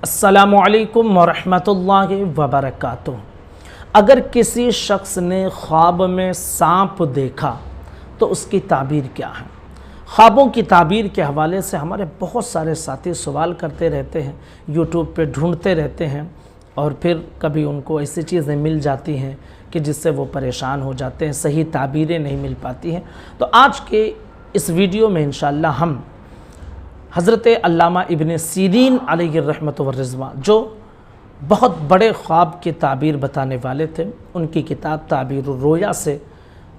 अस्सलामु अलैकुम वरहमतुल्लाहि वबरकातुह। अगर किसी शख्स ने ख्वाब में सांप देखा तो उसकी ताबीर क्या है? ख्वाबों की ताबीर के हवाले से हमारे बहुत सारे साथी सवाल करते रहते हैं, यूट्यूब पे ढूंढते रहते हैं और फिर कभी उनको ऐसी चीज़ें मिल जाती हैं कि जिससे वो परेशान हो जाते हैं, सही ताबीरें नहीं मिल पाती हैं। तो आज के इस वीडियो में इंशाअल्लाह हम हज़रत अल्लामा इब्न सीरीन अलैहि रहमत व रिज़वा, जो बहुत बड़े ख्वाब की ताबीर बताने वाले थे, उनकी किताब ताबीर रोया से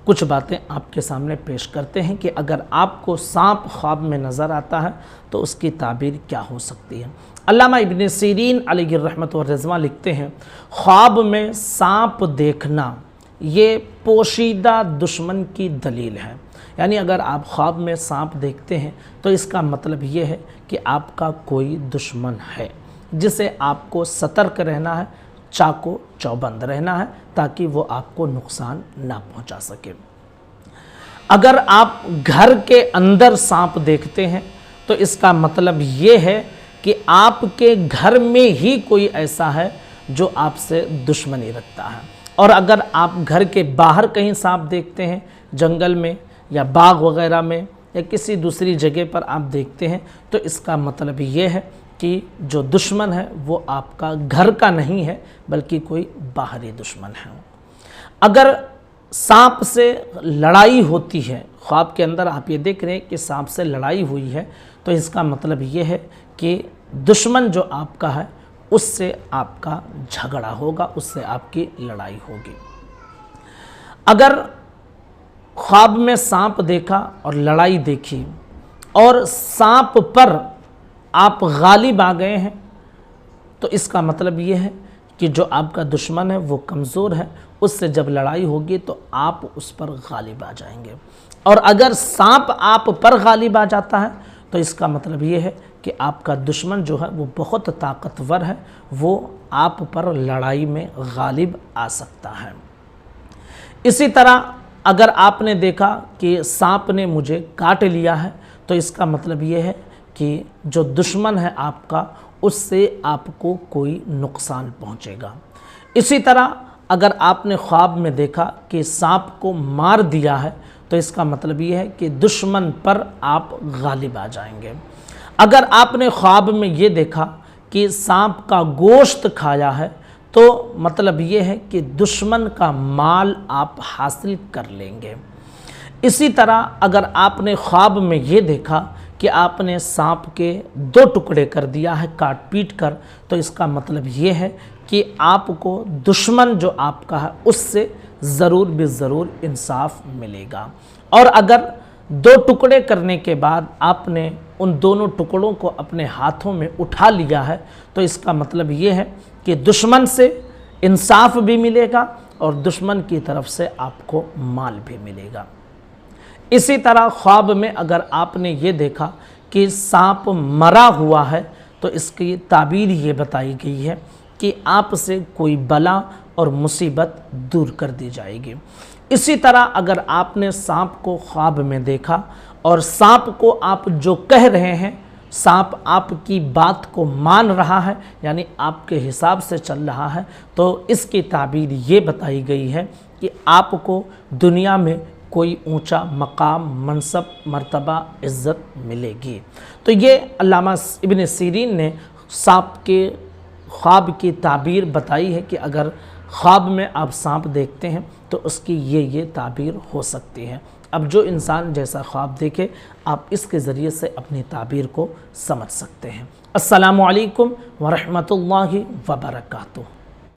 कुछ बातें आपके सामने पेश करते हैं कि अगर आपको सांप ख्वाब में नज़र आता है तो उसकी ताबीर क्या हो सकती है। अल्लामा इब्न सीरीन अलैहि रहमत व रिज़वा लिखते हैं, ख्वाब में सांप देखना ये पोशीदा दुश्मन की दलील है। यानी अगर आप ख्वाब में सांप देखते हैं तो इसका मतलब ये है कि आपका कोई दुश्मन है जिसे आपको सतर्क रहना है, चाको चौबंद रहना है ताकि वो आपको नुकसान ना पहुंचा सके। अगर आप घर के अंदर सांप देखते हैं तो इसका मतलब ये है कि आपके घर में ही कोई ऐसा है जो आपसे दुश्मनी रखता है। और अगर आप घर के बाहर कहीं सांप देखते हैं, जंगल में या बाग वगैरह में या किसी दूसरी जगह पर आप देखते हैं, तो इसका मतलब ये है कि जो दुश्मन है वो आपका घर का नहीं है बल्कि कोई बाहरी दुश्मन है। अगर सांप से लड़ाई होती है, ख्वाब के अंदर आप ये देख रहे हैं कि सांप से लड़ाई हुई है, तो इसका मतलब ये है कि दुश्मन जो आपका है उससे आपका झगड़ा होगा, उससे आपकी लड़ाई होगी। अगर ख्वाब में सांप देखा और लड़ाई देखी और सांप पर आप गालिब आ गए हैं तो इसका मतलब ये है कि जो आपका दुश्मन है वो कमज़ोर है, उससे जब लड़ाई होगी तो आप उस पर गालिब आ जाएंगे। और अगर सांप आप पर गालिब आ जाता है तो इसका मतलब ये है कि आपका दुश्मन जो है वो बहुत ताकतवर है, वो आप पर लड़ाई में गालिब आ सकता है। इसी तरह अगर आपने देखा कि सांप ने मुझे काट लिया है तो इसका मतलब ये है कि जो दुश्मन है आपका उससे आपको कोई नुकसान पहुंचेगा। इसी तरह अगर आपने ख्वाब में देखा कि सांप को मार दिया है तो इसका मतलब ये है कि दुश्मन पर आप गालिब आ जाएंगे। अगर आपने ख्वाब में ये देखा कि सांप का गोश्त खाया है तो मतलब ये है कि दुश्मन का माल आप हासिल कर लेंगे। इसी तरह अगर आपने ख्वाब में ये देखा कि आपने सांप के 2 टुकड़े कर दिया है काट पीट कर, तो इसका मतलब ये है कि आपको दुश्मन जो आपका है उससे ज़रूर ज़रूर इंसाफ मिलेगा। और अगर 2 टुकड़े करने के बाद आपने उन दोनों टुकड़ों को अपने हाथों में उठा लिया है तो इसका मतलब ये है कि दुश्मन से इंसाफ भी मिलेगा और दुश्मन की तरफ से आपको माल भी मिलेगा। इसी तरह ख्वाब में अगर आपने ये देखा कि सांप मरा हुआ है तो इसकी ताबीर ये बताई गई है कि आपसे कोई बला और मुसीबत दूर कर दी जाएगी। इसी तरह अगर आपने सांप को ख्वाब में देखा और सांप को आप जो कह रहे हैं सांप आपकी बात को मान रहा है, यानी आपके हिसाब से चल रहा है, तो इसकी ताबीर ये बताई गई है कि आपको दुनिया में कोई ऊंचा मकाम, मनसब, मर्तबा, इज़्ज़त मिलेगी। तो ये अल्लामा इब्न सीरीन ने सांप के ख्वाब की ताबीर बताई है कि अगर ख्वाब में आप सांप देखते हैं तो उसकी ये ताबीर हो सकती है। अब जो इंसान जैसा ख्वाब देखे आप इसके ज़रिए से अपनी ताबीर को समझ सकते हैं। अस्सलामु अलैकुम वरहमतुल्लाहि वबरकातुह।